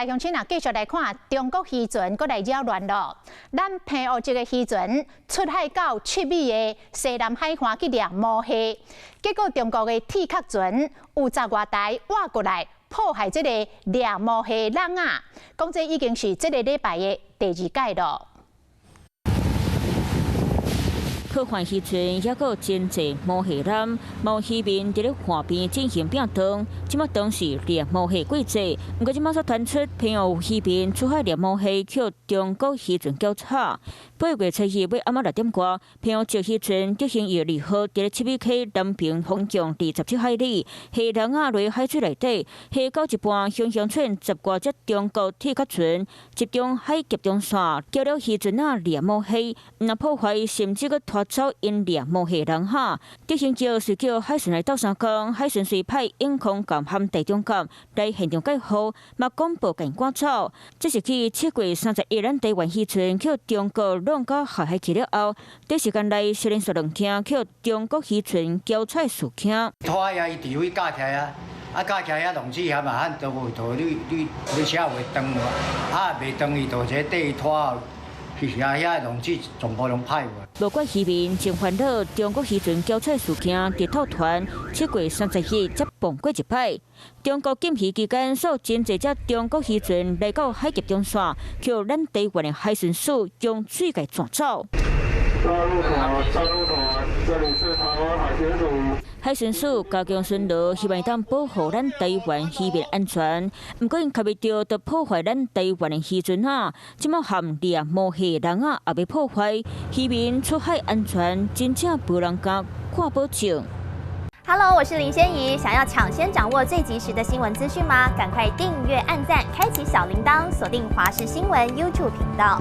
大乡亲啊，继续来看中国渔船搁来扰乱咯。咱澎湖这个渔船出海到七米的西南海岸去掠毛蟹，结果中国的铁壳船有10外台划过来，破坏这个掠毛蟹的人啊。讲这已经是这个礼拜的第2届咯。 破坏渔船也有真济毛蟹人，毛渔民伫咧岸边进行变动。即马当时猎毛蟹过节，不过即马所传出澎湖渔民出海猎毛蟹，去中国渔船交叉。8月7日尾暗暝6点多，澎湖石渔船执行2号伫咧7米 K 南平方向27海里，蟹人啊落海水内底，蟹到一半熊熊窜10多只中国铁壳船集中海集中线，叫了渔船啊猎毛蟹，若破坏甚至佮拖走因猎毛蟹人哈。执行叫是叫海巡来斗相共，海巡随派应空监和地中监来现场介护，嘛广播警赶走。这是去7月31咱台湾渔船去中国弄到下海去了后，短时间内接连续2天去中国渔船交叉事件。拖呀，伊伫位架起来啊，架起来啊，浪子险嘛，喊都无拖，你车袂长啊，袂长伊就这底拖。 其实啊，遐浪子全部拢歹无怪渔民真烦恼，中国渔船交叉事件日透团7月30日才蹦过一摆。中国禁渔期间，所真侪只中国渔船来到海集中线，叫咱台湾的海巡署用水给抓走。 这里是台湾海巡署。海巡署加强巡逻，希望当保护咱台湾渔民安全。不过因卡未着，就破坏咱台湾的渔船啊！即马含猎毛蟹人啊，也被破坏，渔民出海安全真正无人敢看保证。 Hello， 我是林仙怡。想要抢先掌握最及时的新闻资讯吗？赶快订阅、按赞、开启小铃铛，锁定华视新闻 YouTube 频道。